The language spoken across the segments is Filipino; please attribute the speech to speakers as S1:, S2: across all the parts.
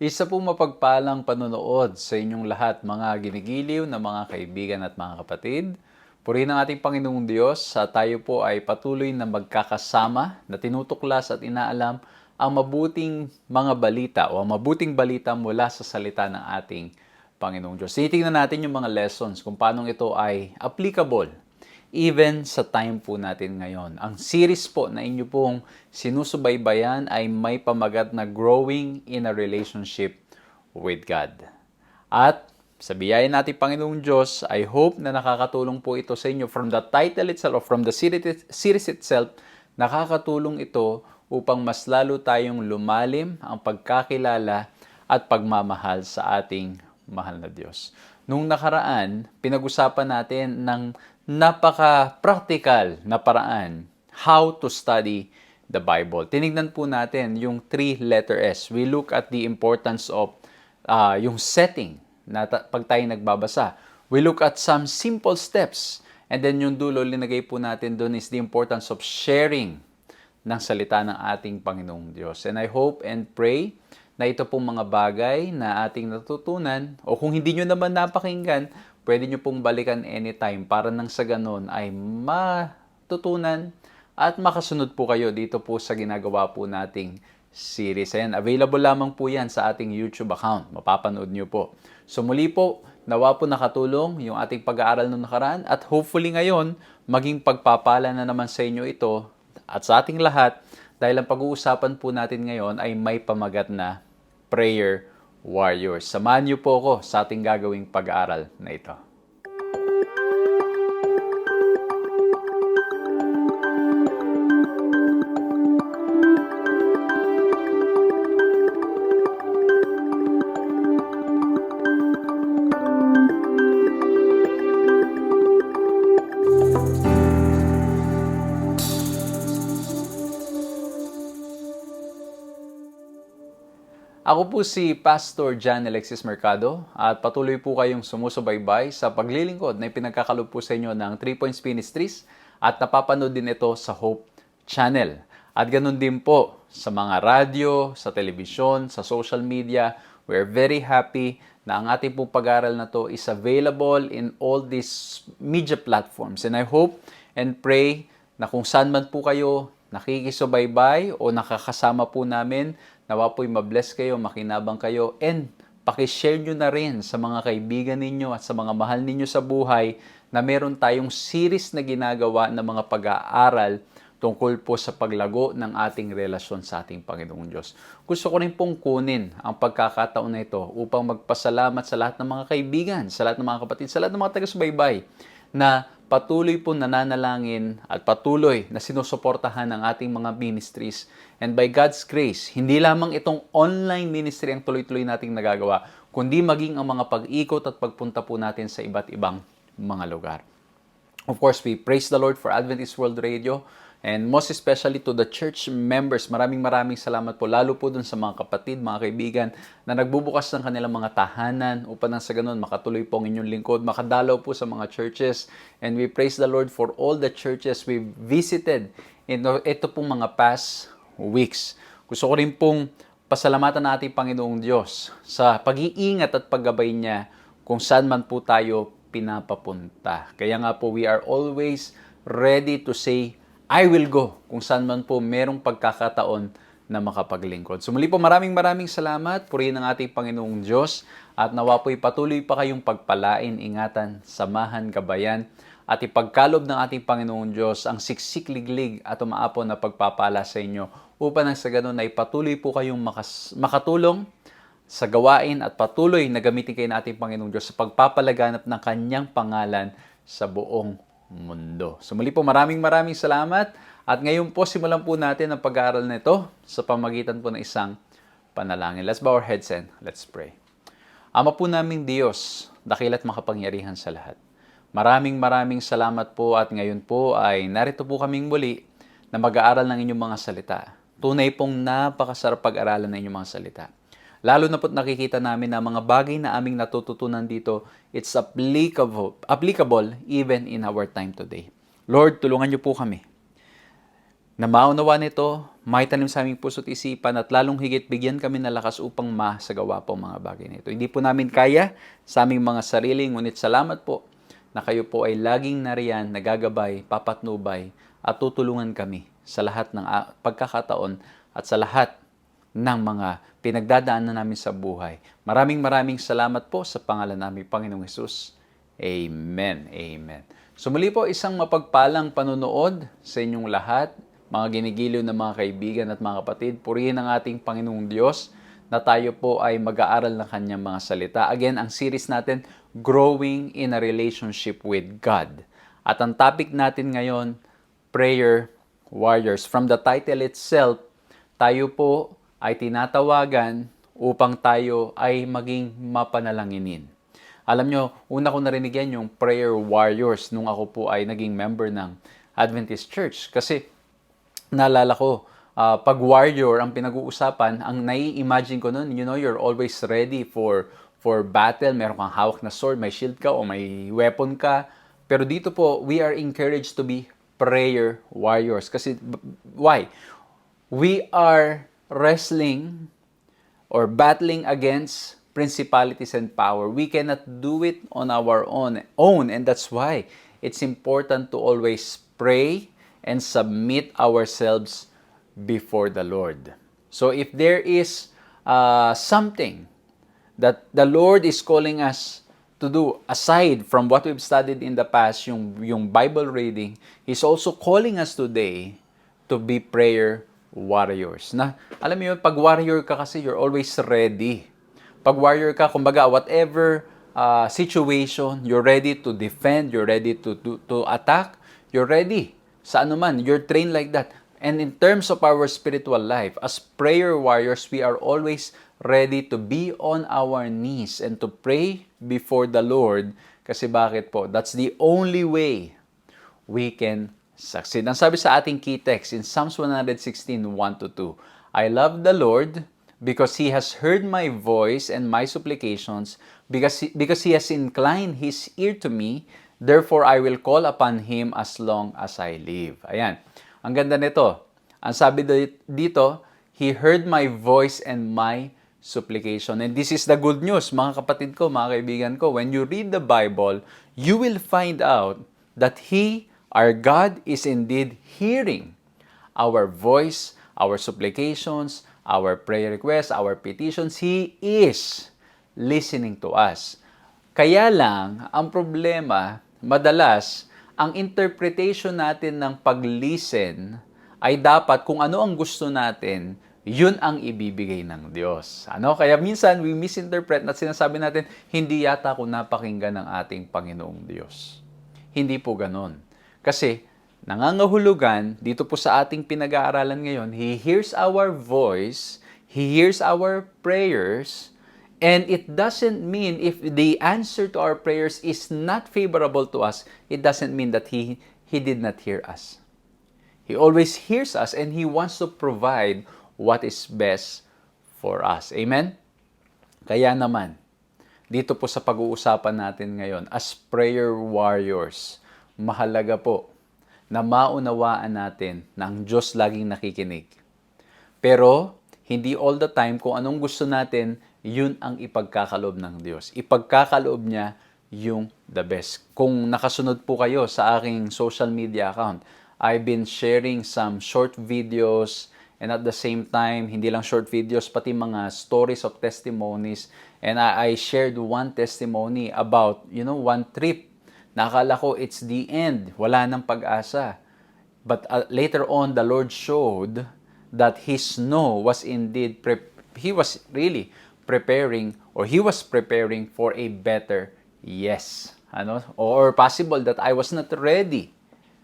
S1: Isa pong mapagpalang panonood sa inyong lahat, mga ginigiliw na mga kaibigan at mga kapatid. Purihin ang ating Panginoong Diyos sa tayo po ay patuloy na magkakasama, na tinutuklas at inaalam ang mabuting mga balita o ang mabuting balita mula sa salita ng ating Panginoong Diyos. Titingnan natin yung mga lessons kung paano ito ay applicable even sa time po natin ngayon. Ang series po na inyo pong sinusubaybayan ay may pamagat na Growing in a Relationship with God. At sa biyaya natin Panginoong Diyos, I hope na nakakatulong po ito sa inyo. From the title itself or from the series itself, nakakatulong ito upang mas lalo tayong lumalim ang pagkakilala at pagmamahal sa ating mahal na Diyos. Nung nakaraan, pinag-usapan natin ng napaka-practical na paraan how to study the Bible. Tinignan po natin yung 3 letter S. We look at the importance of yung setting na pag tayo nagbabasa. We look at some simple steps. And then yung dulo, linagay po natin doon is the importance of sharing ng salita ng ating Panginoong Diyos. And I hope and pray na ito pong mga bagay na ating natutunan, o kung hindi nyo naman napakinggan, pwede nyo pong balikan anytime para nang sa ganun ay matutunan at makasunod po kayo dito po sa ginagawa po nating series. Ayan, available lamang po yan sa ating YouTube account. Mapapanood nyo po. So muli po, nawa po nakatulong yung ating pag-aaral noong nakaraan at hopefully ngayon, maging pagpapala na naman sa inyo ito at sa ating lahat dahil ang pag-uusapan po natin ngayon ay may pamagat na Prayer Warriors. Samahan niyo po ako sa ating gagawing pag-aaral na ito. Ako po si Pastor John Alexis Mercado at patuloy po kayong sumusubaybay sa paglilingkod na ipinagkakalob po sa inyo ng 3 Points Ministries at napapanood din ito sa Hope Channel. At ganun din po sa mga radyo, sa telebisyon, sa social media. We're very happy na ang ating pong pag-aaral na to is available in all these media platforms. And I hope and pray na kung saan man po kayo nakikisubaybay o nakakasama po namin, nawa po'y mabless kayo, makinabang kayo, and pakishare nyo na rin sa mga kaibigan ninyo at sa mga mahal ninyo sa buhay na meron tayong series na ginagawa ng mga pag-aaral tungkol po sa paglago ng ating relasyon sa ating Panginoong Diyos. Gusto ko rin pong kunin ang pagkakataon na ito upang magpasalamat sa lahat ng mga kaibigan, sa lahat ng mga kapatid, sa lahat ng mga taga-subaybay na patuloy po nananalangin at patuloy na sinusuportahan ng ating mga ministries. And by God's grace, hindi lamang itong online ministry ang tuloy-tuloy nating nagagawa, kundi maging ang mga pag-ikot at pagpunta po natin sa iba't ibang mga lugar. Of course, we praise the Lord for Adventist World Radio. And most especially to the church members, maraming salamat po, lalo po dun sa mga kapatid, mga kaibigan, na nagbubukas ng kanilang mga tahanan upang nang sa ganun makatuloy po ang inyong lingkod, makadalaw po sa mga churches. And we praise the Lord for all the churches we visited in ito pong mga past weeks. Gusto ko rin pong pasalamatan natin Panginoong Diyos sa pag-iingat at paggabay niya kung saan man po tayo pinapapunta. Kaya nga po, we are always ready to say, I will go kung saan man po merong pagkakataon na makapaglingkod. So muli po maraming salamat. Purihin ang ating Panginoong Diyos at nawa po'y patuloy pa kayong pagpalain, ingatan, samahan, gabayan at ipagkalob ng ating Panginoong Diyos ang siksik-liglig at umaapon na pagpapala sa inyo upang nang sa ganun ay patuloy po kayong makatulong sa gawain at patuloy na gamitin kayo ng ating Panginoong Diyos sa pagpapalaganap ng Kanyang pangalan sa buong mundo. So muli po maraming salamat at ngayon po simulan po natin ang pag-aaral na ito sa pamagitan po ng isang panalangin. Let's bow our heads and let's pray. Ama po naming Diyos, dakil at makapangyarihan sa lahat. Maraming salamat po at ngayon po ay narito po kaming muli na mag-aaral ng inyong mga salita. Tunay pong napakasarap pag-aralan ng inyong mga salita. Lalo na po't nakikita namin na mga bagay na aming natututunan dito, it's applicable even in our time today. Lord, tulungan niyo po kami na maunawa nito, maitanim sa aming puso't isipan at lalong higit bigyan kami ng lakas upang masagawa po mga bagay nito. Hindi po namin kaya sa aming mga sarili, ngunit salamat po na kayo po ay laging nariyan, nagagabay, papatnubay at tutulungan kami sa lahat ng pagkakataon at sa lahat ng mga pinagdadaanan namin sa buhay. Maraming salamat po sa pangalan namin, Panginoong Hesus. Amen. Amen. So muli po, isang mapagpalang panunood sa inyong lahat, mga ginigiliw na mga kaibigan at mga kapatid. Purihin ang ating Panginoong Diyos na tayo po ay mag-aaral ng Kanyang mga salita. Again, ang series natin, Growing in a Relationship with God. At ang topic natin ngayon, Prayer Warriors. From the title itself, tayo po ay tinatawagan upang tayo ay maging mapanalanginin. Alam nyo, una ko narinig yan yung prayer warriors nung ako po ay naging member ng Adventist Church. Kasi naalala ko, pag warrior ang pinag-uusapan, ang nai-imagine ko nun, you know, you're always ready for battle. Meron kang hawak na sword, may shield ka o may weapon ka. Pero dito po, we are encouraged to be prayer warriors. Kasi, why? We are wrestling or battling against principalities and power. We cannot do it on our own, and that's why it's important to always pray and submit ourselves before the Lord. So if there is something that the Lord is calling us to do, aside from what we've studied in the past, yung Bible reading, He's also calling us today to be prayer warriors. Na, alam mo yun, pag warrior ka kasi, you're always ready. Pag warrior ka, kumbaga, whatever situation, you're ready to defend, you're ready to attack, you're ready. Sa ano man, you're trained like that. And in terms of our spiritual life, as prayer warriors, we are always ready to be on our knees and to pray before the Lord. Kasi bakit po? That's the only way we can succeed. Ang sabi sa ating key text in Psalms 116, 1-2, I love the Lord because he has heard my voice and my supplications, because he has inclined his ear to me, therefore I will call upon him as long as I live. Ayan. Ang ganda nito. Ang sabi dito, he heard my voice and my supplication. And this is the good news, mga kapatid ko, mga kaibigan ko. When you read the Bible, you will find out that He, our God, is indeed hearing our voice, our supplications, our prayer requests, our petitions. He is listening to us. Kaya lang, ang problema, madalas, ang interpretation natin ng pag-listen ay dapat kung ano ang gusto natin, yun ang ibibigay ng Diyos. Kaya minsan, we misinterpret at sinasabi natin, hindi yata ako napakinggan ng ating Panginoong Diyos. Hindi po ganon. Kasi, nangangahulugan, dito po sa ating pinag-aaralan ngayon, He hears our voice, He hears our prayers, and it doesn't mean if the answer to our prayers is not favorable to us, it doesn't mean that He did not hear us. He always hears us and He wants to provide what is best for us. Amen? Kaya naman, dito po sa pag-uusapan natin ngayon, as prayer warriors, mahalaga po na maunawaan natin na ang Diyos laging nakikinig. Pero, hindi all the time kung anong gusto natin, yun ang ipagkakaloob ng Diyos. Ipagkakaloob niya yung the best. Kung nakasunod po kayo sa aking social media account, I've been sharing some short videos and at the same time, hindi lang short videos, pati mga stories of testimonies. And I shared one testimony about, one trip. Nakala ko it's the end. Wala nang pag-asa. But later on, the Lord showed that his no was indeed, he was preparing for a better yes. Or possible that I was not ready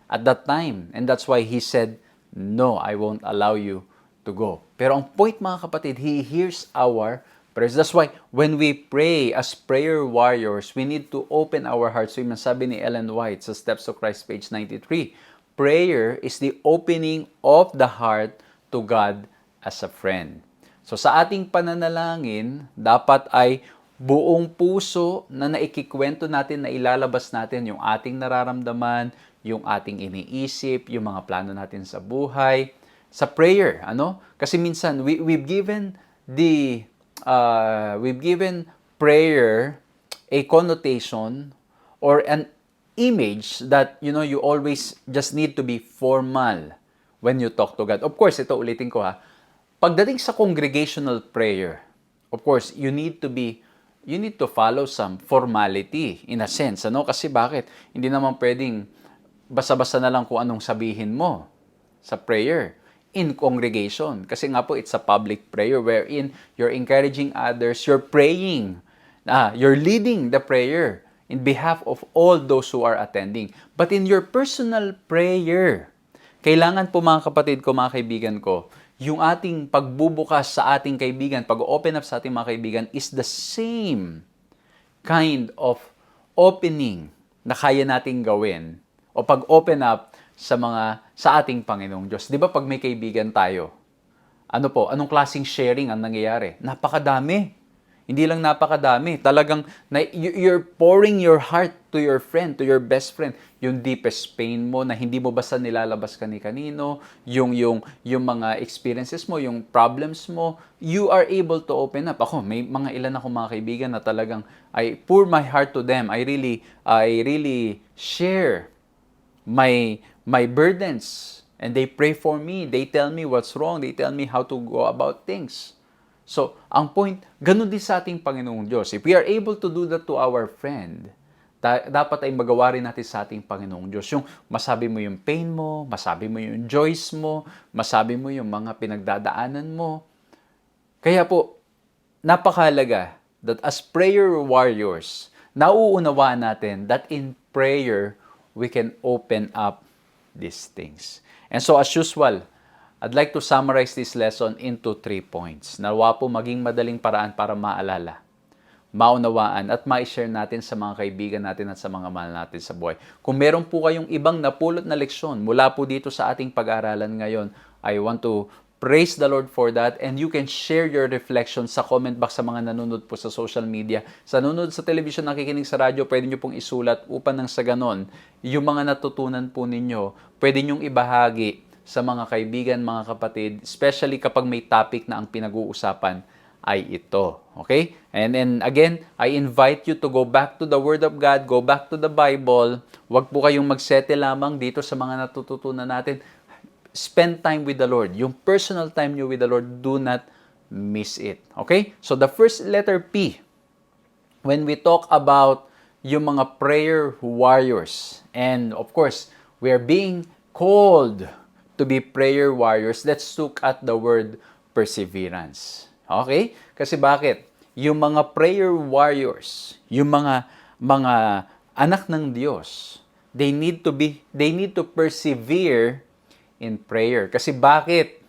S1: at that time. And that's why he said, no, I won't allow you to go. Pero ang point, mga kapatid, He hears our prayers. That's why when we pray as prayer warriors, we need to open our hearts. So yung sabi ni Ellen White sa Steps to Christ, page 93, prayer is the opening of the heart to God as a friend. So sa ating pananalangin, dapat ay buong puso na naikikwento natin, na ilalabas natin yung ating nararamdaman, yung ating iniisip, yung mga plano natin sa buhay, sa prayer, Kasi minsan we've given prayer a connotation or an image that you always just need to be formal when you talk to God. Of course, ito ulitin ko pagdating sa congregational prayer, of course, you need to follow some formality in a sense, Kasi bakit? Hindi naman pwedeng basta-basta na lang kung anong sabihin mo sa prayer in congregation. Kasi nga po, it's a public prayer wherein you're encouraging others, you're praying, you're leading the prayer in behalf of all those who are attending. But in your personal prayer, kailangan po, mga kapatid ko, mga kaibigan ko, yung ating pagbubukas sa ating kaibigan, pag-open up sa ating mga kaibigan is the same kind of opening na kaya nating gawin o pag-open up sa ating Panginoong Diyos. 'Di ba pag may kaibigan tayo, anong klaseng sharing ang nangyayari? Napakadami. Hindi lang napakadami. Talagang you're pouring your heart to your friend, to your best friend. Yung deepest pain mo na hindi mo basta nilalabas kani-kanino, yung mga experiences mo, yung problems mo, you are able to open up. Ako, may mga ilan akong mga kaibigan na talagang I pour my heart to them. I really share my burdens, and they pray for me. They tell me what's wrong. They tell me how to go about things. So, ang point, ganun din sa ating Panginoong Diyos. If we are able to do that to our friend, dapat ay magawa rin natin sa ating Panginoong Diyos. Yung masabi mo yung pain mo, masabi mo yung joys mo, masabi mo yung mga pinagdadaanan mo. Kaya po, napakahalaga that as prayer warriors, nauunawaan natin that in prayer, we can open up these things. And so as usual, I'd like to summarize this lesson into 3 points. Nawa po maging madaling paraan para maalala, maunawaan at ma-share natin sa mga kaibigan natin at sa mga mahal natin sa buhay. Kung meron po kayong ibang napulot na leksyon mula po dito sa ating pag-aaralan ngayon, I want to Praise the Lord for that, and you can share your reflections sa comment box sa mga nanonood po sa social media. Sa nanonood sa television, nakikinig sa radyo, pwede nyo pong isulat upang nang sa ganon, yung mga natutunan po ninyo, pwede nyong ibahagi sa mga kaibigan, mga kapatid, especially kapag may topic na ang pinag-uusapan ay ito. Okay? And then again, I invite you to go back to the Word of God, go back to the Bible. Huwag po kayong magsettle lamang dito sa mga natututunan natin. Spend time with the Lord. Yung personal time nyo with the Lord, do not miss it. Okay? So the first letter P, when we talk about yung mga prayer warriors, and of course, we are being called to be prayer warriors, let's look at the word perseverance. Okay? Kasi bakit? Yung mga prayer warriors, yung mga anak ng Diyos, they need to persevere in prayer. Kasi bakit?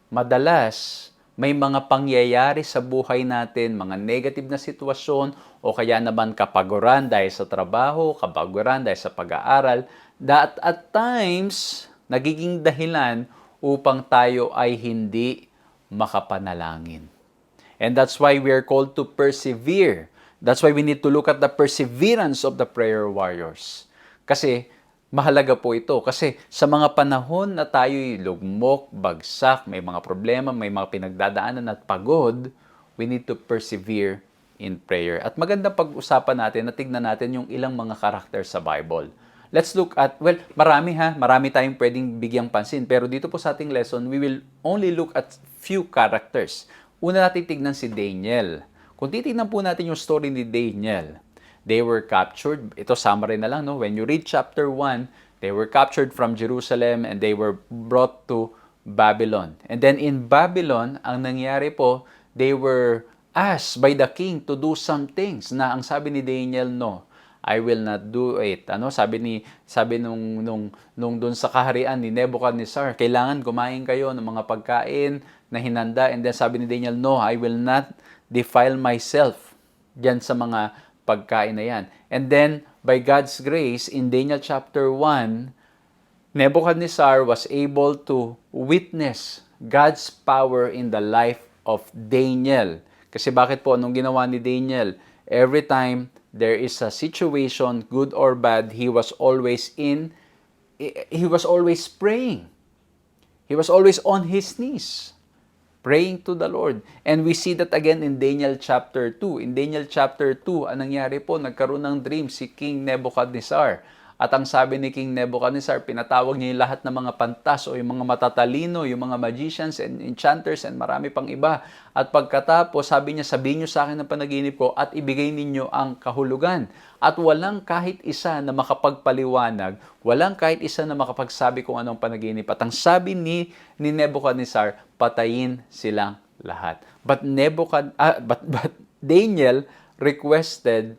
S1: Madalas, may mga pangyayari sa buhay natin, mga negative na sitwasyon, o kaya naman kapaguran dahil sa trabaho, kapaguran dahil sa pag-aaral, that at times, nagiging dahilan upang tayo ay hindi makapanalangin. And that's why we are called to persevere. That's why we need to look at the perseverance of the prayer warriors. Kasi, mahalaga po ito kasi sa mga panahon na tayo'y lugmok, bagsak, may mga problema, may mga pinagdadaanan at pagod, we need to persevere in prayer. At magandang pag-usapan natin na tignan natin yung ilang mga karakter sa Bible. Let's look at, marami tayong pwedeng bigyang pansin. Pero dito po sa ating lesson, we will only look at few characters. Una natin tignan si Daniel. Kung titignan po natin yung story ni Daniel, they were captured. Ito, summary na lang, no? When you read chapter 1, they were captured from Jerusalem and they were brought to Babylon. And then in Babylon, ang nangyari po, they were asked by the king to do some things na ang sabi ni Daniel, no, I will not do it. Ano? Sabi nung doon sa kaharian ni Nebuchadnezzar, kailangan kumain kayo ng mga pagkain na hinanda. And then sabi ni Daniel, no, I will not defile myself diyan sa mga pagkain na yan. And then, by God's grace, in Daniel chapter 1, Nebuchadnezzar was able to witness God's power in the life of Daniel. Kasi bakit po, anong ginawa ni Daniel? Every time there is a situation, good or bad, he was always praying. He was always on his knees, praying to the Lord. And we see that again in Daniel chapter 2. In Daniel chapter 2, anong nangyari po? Nagkaroon ng dream si King Nebuchadnezzar. At ang sabi ni King Nebuchadnezzar, pinatawag niya yung lahat ng mga pantas o yung mga matatalino, yung mga magicians and enchanters and marami pang iba. At pagkatapos, sabi niya, sabihin niyo sa akin ng panaginip ko at ibigay ninyo ang kahulugan. At walang kahit isa na makapagpaliwanag, walang kahit isa na makapagsabi kung anong panaginip. At ang sabi ni Nebuchadnezzar, patayin silang lahat. But Daniel requested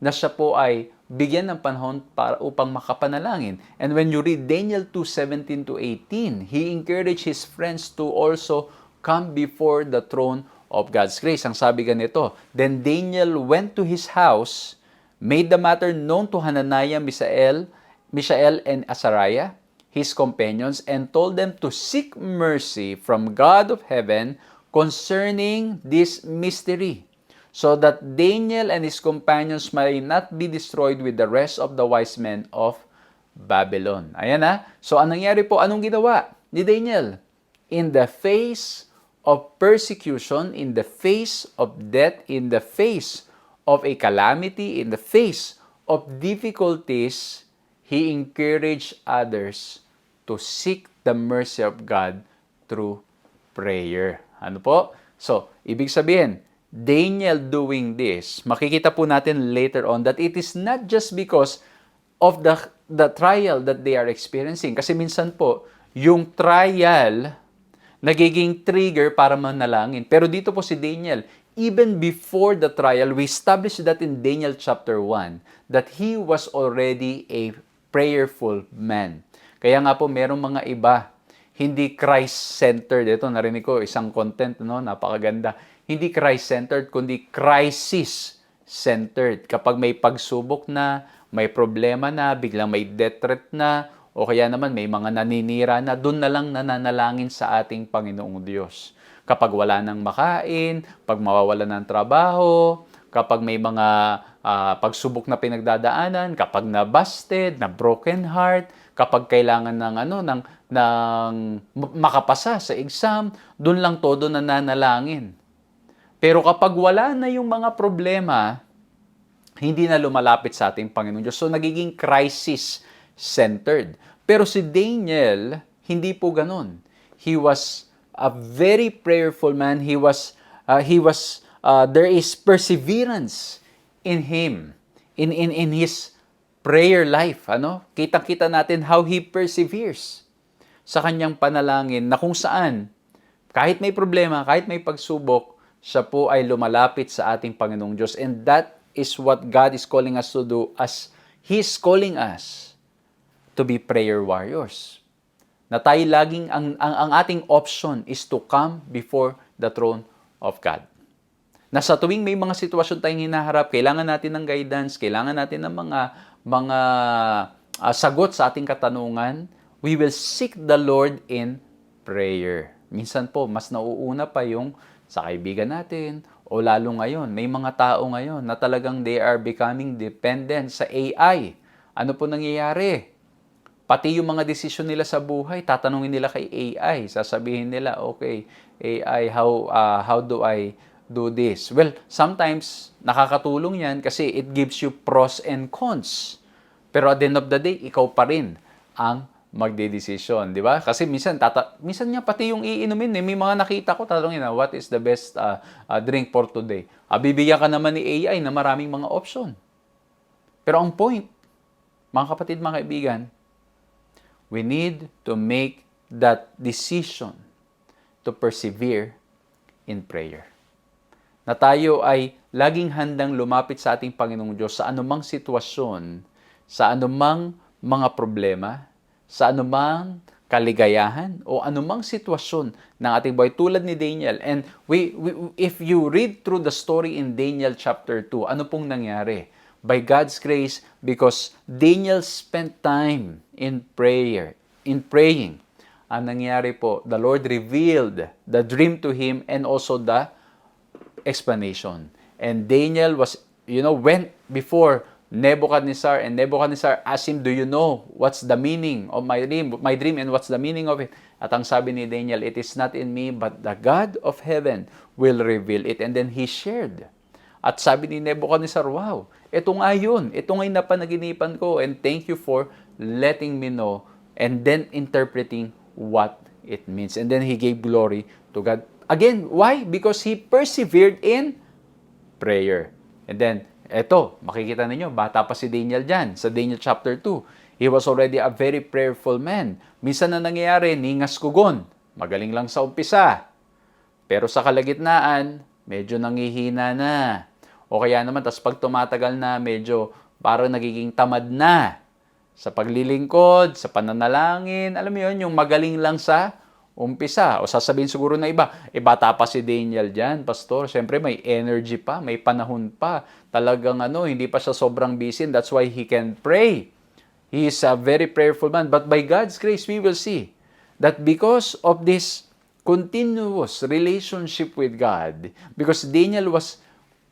S1: na siya po ay bigyan ng panahon upang makapanalangin. And when you read Daniel 2:17 to 18, he encouraged his friends to also come before the throne of God's grace. Ang sabi ganito, then Daniel went to his house, made the matter known to Hananiah, Mishael, and Azariah, his companions, and told them to seek mercy from God of heaven concerning this mystery, so that Daniel and his companions may not be destroyed with the rest of the wise men of Babylon. Ayan na. So, anong nangyari po? Anong ginawa ni Daniel? In the face of persecution, in the face of death, in the face of a calamity, in the face of difficulties, he encouraged others to seek the mercy of God through prayer. Ano po? So, ibig sabihin, Daniel doing this, makikita po natin later on that it is not just because of the trial that they are experiencing. Kasi minsan po, yung trial, nagiging trigger para manalangin. Pero dito po si Daniel, even before the trial, we established that in Daniel chapter 1, that he was already a prayerful man. Kaya nga po, merong mga iba, hindi Christ-centered. Ito, narinig ko, isang content, no? Napakaganda. Hindi Christ-centered, kundi crisis-centered. Kapag may pagsubok na, may problema na, biglang may death threat na, O kaya naman may mga naninira na doon na lang nananalangin sa ating Panginoong Diyos. Kapag wala nang makain, pag mawawala ng trabaho, kapag may mga pagsubok na pinagdadaanan, kapag na-busted, na-broken heart, kapag kailangan ng makapasa sa exam, doon lang todo nananalangin. Pero kapag wala na yung mga problema, hindi na lumalapit sa ating Panginoon Diyos. So, nagiging crisis-centered. Pero si Daniel, hindi po ganun. He was a very prayerful man. There is perseverance in him, in his prayer life. Kita-kita natin how he perseveres sa kanyang panalangin na kung saan, kahit may problema, kahit may pagsubok, siya po ay lumalapit sa ating Panginoong Diyos. And that is what God is calling us to do, as He's calling us to be prayer warriors. Na tayo laging, ang ating option is to come before the throne of God. Na sa tuwing may mga sitwasyon tayong hinaharap, kailangan natin ng guidance, kailangan natin ng mga sagot sa ating katanungan, we will seek the Lord in prayer. Minsan po, mas nauuna pa yung sa kaibigan natin, o lalo ngayon, may mga tao ngayon na talagang they are becoming dependent sa AI. Ano po nangyayari? Pati yung mga desisyon nila sa buhay, tatanungin nila kay AI. Sasabihin nila, okay, AI, how do I do this? Well, sometimes nakakatulong yan kasi it gives you pros and cons. Pero at the end of the day, ikaw pa rin ang magdedesisyon, di ba? Kasi minsan niya pati yung iinumin, may mga nakita ko, tatanungin na, what is the best drink for today? Bibigyan ka naman ni AI na maraming mga option. Pero ang point, mga kapatid, mga kaibigan, we need to make that decision to persevere in prayer. Na tayo ay laging handang lumapit sa ating Panginoong Diyos sa anumang sitwasyon, sa anumang mga problema, sa anumang kaligayahan o anumang sitwasyon ng ating buhay tulad ni Daniel. And if you read through the story in Daniel chapter 2, ano pong nangyari? By God's grace, because Daniel spent time in prayer, in praying, ang nangyari po, the Lord revealed the dream to him and also the explanation. And Daniel went before Nebuchadnezzar, and Nebuchadnezzar asked him, do you know what's the meaning of my dream and what's the meaning of it? At ang sabi ni Daniel, it is not in me, but the God of heaven will reveal it. And then he shared. At sabi ni Nebuchadnezzar, wow, ito nga yun. Ito nga yung napanaginipan ko, and thank you for letting me know, and then interpreting what it means. And then he gave glory to God. Again, why? Because he persevered in prayer. And then, eto, makikita ninyo, bata pa si Daniel dyan, sa Daniel chapter 2. He was already a very prayerful man. Minsan na nangyayari, ningas kugon. Magaling lang sa umpisa. Pero sa kalagitnaan, medyo nangihina na. O kaya naman, tas pag tumatagal na, medyo parang nagiging tamad na. Sa paglilingkod, sa pananalangin, alam mo yun, yung magaling lang sa umpisa. O sasabihin siguro na iba, bata pa si Daniel dyan, pastor. Siyempre may energy pa, may panahon pa. Talagang hindi pa siya sobrang busy. That's why he can pray. He is a very prayerful man. But by God's grace, we will see that because of this continuous relationship with God, because Daniel was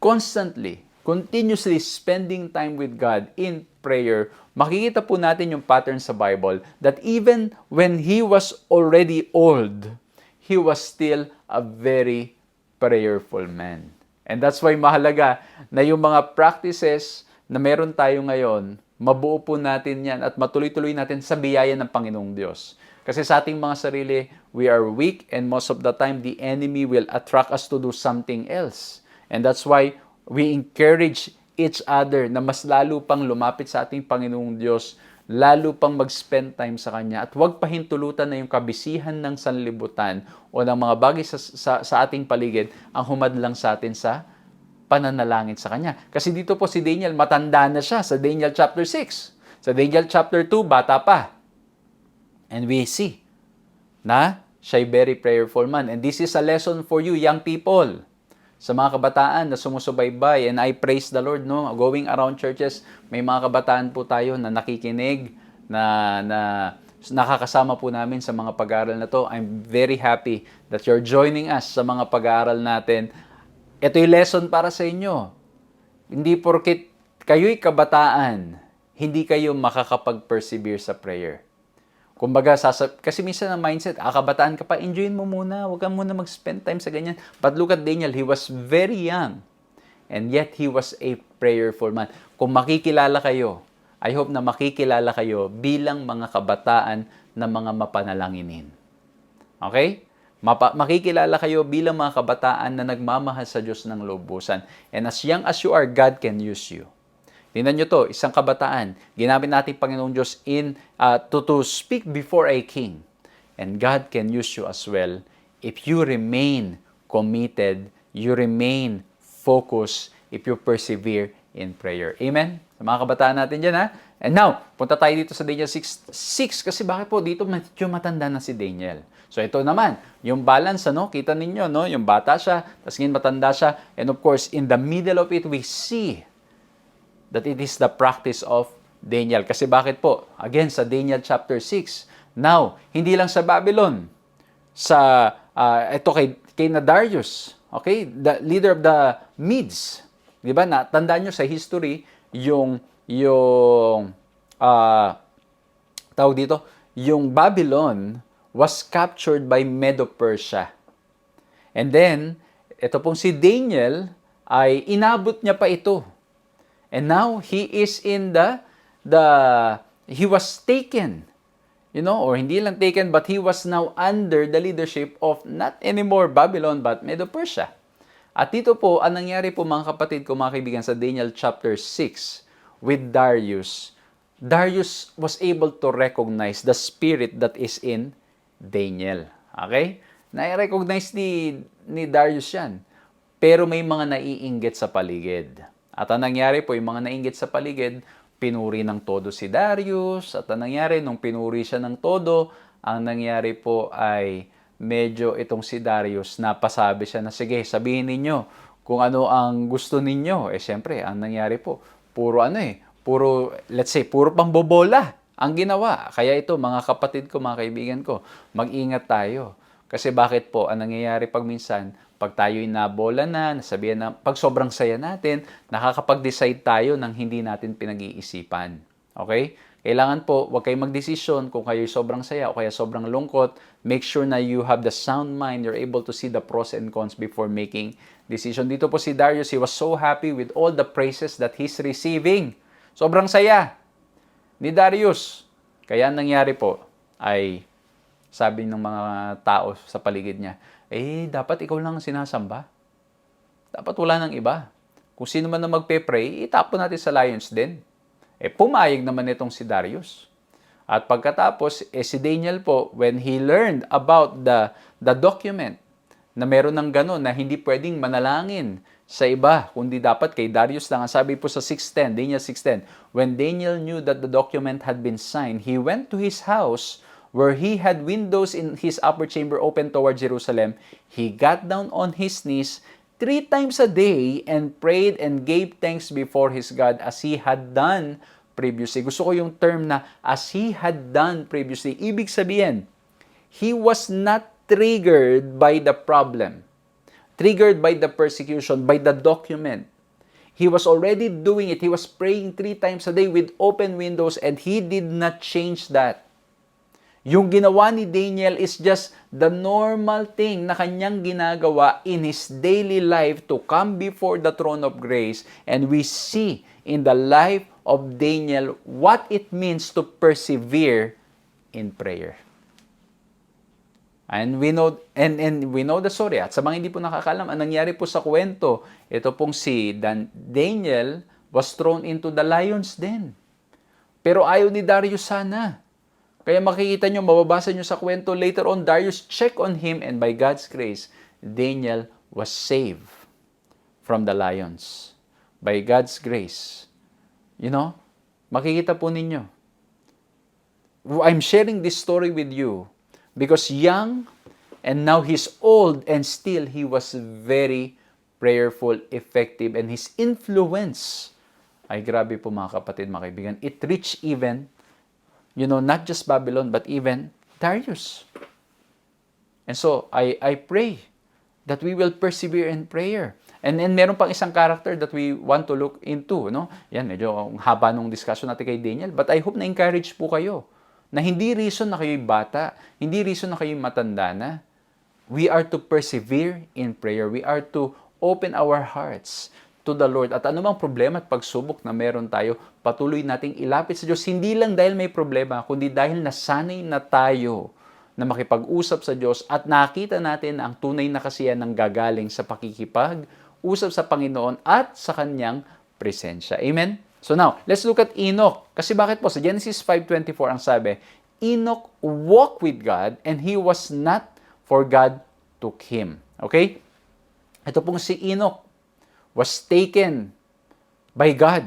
S1: continuously spending time with God in prayer, makikita po natin yung pattern sa Bible that even when he was already old, he was still a very prayerful man. And that's why mahalaga na yung mga practices na meron tayo ngayon, mabuo po natin yan at matuloy-tuloy natin sa biyaya ng Panginoong Diyos. Kasi sa ating mga sarili, we are weak, and most of the time, the enemy will attract us to do something else. And that's why we encourage each other na mas lalo pang lumapit sa ating Panginoong Diyos, lalo pang mag-spend time sa Kanya, at huwag pahintulutan na yung kabisihan ng sanlibutan o ng mga bagay sa ating paligid ang humadlang sa atin sa pananalangin sa Kanya. Kasi dito po si Daniel, matanda na siya sa Daniel chapter 6. Sa Daniel chapter 2, bata pa. And we see na siya'y very prayerful man. And this is a lesson for you, young people. Sa mga kabataan na sumusubaybay, and I praise the Lord, no? Going around churches, may mga kabataan po tayo na nakikinig, na nakakasama po namin sa mga pag-aaral na to. I'm very happy that you're joining us sa mga pag-aaral natin. Ito yung lesson para sa inyo. Hindi porket kayo'y kabataan, hindi kayo makakapag-persevere sa prayer. Kumbaga, kasi minsan ang mindset, kabataan ka pa, enjoyin mo muna, huwag ka muna mag-spend time sa ganyan. But look at Daniel, he was very young. And yet, he was a prayerful man. Kung makikilala kayo, I hope na makikilala kayo bilang mga kabataan na mga mapanalanginin. Okay? Makikilala kayo bilang mga kabataan na nagmamahal sa Diyos ng lubusan. And as young as you are, God can use you. Tingnan nyo to, isang kabataan, ginamit natin Panginoong Diyos to speak before a king. And God can use you as well if you remain committed, you remain focused, if you persevere in prayer. Amen? Sa mga kabataan natin dyan, ha? And now, punta tayo dito sa Daniel 6 kasi bakit po dito medyo matanda na si Daniel. So ito naman, yung balance, kita ninyo, yung bata siya, tapos ngayon matanda siya, and of course, in the middle of it, we see that it is the practice of Daniel. Kasi bakit po? Again, sa Daniel chapter 6. Now, hindi lang sa Babylon, ito kay Darius, okay? The leader of the Medes. Di ba? Tandaan nyo sa history, yung tawag dito, yung Babylon was captured by Medo-Persia. And then, ito pong si Daniel, ay inabot niya pa ito. And now, he is in he was taken, or hindi lang taken, but he was now under the leadership of not anymore Babylon, but Medo-Persia. At dito po, ang nangyari po mga kapatid ko, mga kaibigan, sa Daniel chapter 6, with Darius, Darius was able to recognize the spirit that is in Daniel. Okay? Na-recognize ni Darius yan. Pero may mga naiinggit sa paligid. At ang nangyari po, yung mga nainggit sa paligid, pinuri ng todo si Darius. At ang nangyari, nung pinuri siya ng todo, ang nangyari po ay medyo itong si Darius, napasabi siya na, sige, sabihin ninyo kung ano ang gusto ninyo. Siyempre, ang nangyari po, let's say, puro pambobola ang ginawa. Kaya ito, mga kapatid ko, mga kaibigan ko, mag-ingat tayo. Kasi bakit po, ang nangyayari pag minsan, pag tayo'y nabola na, nasabihan na, pag sobrang saya natin, nakakapag-decide tayo ng hindi natin pinag-iisipan. Okay? Kailangan po, huwag kayong magdesisyon kung kayo'y sobrang saya o kaya sobrang lungkot. Make sure na you have the sound mind, you're able to see the pros and cons before making decision. Dito po si Darius, he was so happy with all the praises that he's receiving. Sobrang saya ni Darius. Kaya nangyari po ay, sabi ng mga tao sa paligid niya, dapat ikaw lang ang sinasamba. Dapat wala nang iba. Kung sino man na magpe-pray, itapon natin sa lions din. Pumayag naman itong si Darius. At pagkatapos, si Daniel po, when he learned about the document, na meron ng gano'n, na hindi pwedeng manalangin sa iba, kundi dapat kay Darius lang. Ang sabi po sa 6:10, Daniel 6:10, when Daniel knew that the document had been signed, he went to his house, where he had windows in his upper chamber open towards Jerusalem. He got down on his knees 3 times a day and prayed and gave thanks before his God as he had done previously. Gusto ko yung term na as he had done previously. Ibig sabihin, he was not triggered by the problem, triggered by the persecution, by the document. He was already doing it. He was praying 3 times a day with open windows, and he did not change that. Yung ginawa ni Daniel is just the normal thing na kanyang ginagawa in his daily life to come before the throne of grace. And we see in the life of Daniel what it means to persevere in prayer. And we know the story. At sa mga hindi po nakakalam, ang nangyari po sa kwento, ito pong si Daniel was thrown into the lion's den. Pero ayaw ni Darius sana. Kaya makikita nyo, mababasa nyo sa kwento, later on, Darius checked on him, and by God's grace, Daniel was saved from the lions. By God's grace. Makikita po ninyo. I'm sharing this story with you because young, and now he's old, and still he was very prayerful, effective, and his influence ay grabe po mga kapatid, mga kaibigan. It reached even not just Babylon, but even Darius. And so, I pray that we will persevere in prayer. And then, meron pang isang character that we want to look into, no? Yan, medyo haba nung discussion natin kay Daniel. But I hope na-encourage po kayo na hindi reason na kayo'y bata, hindi reason na kayo'y matanda na. We are to persevere in prayer. We are to open our hearts to the Lord. At anumang problema at pagsubok na meron tayo, patuloy nating ilapit sa Diyos. Hindi lang dahil may problema, kundi dahil nasanay na tayo na makipag-usap sa Diyos at nakita natin na ang tunay na kasiyahan ng gagaling sa pakikipag-usap sa Panginoon at sa Kanyang presensya. Amen? So now, let's look at Enoch. Kasi bakit po? Sa Genesis 5:24 ang sabi, Enoch walked with God and he was not, for God took him. Okay? Ito pong si Enoch was taken by God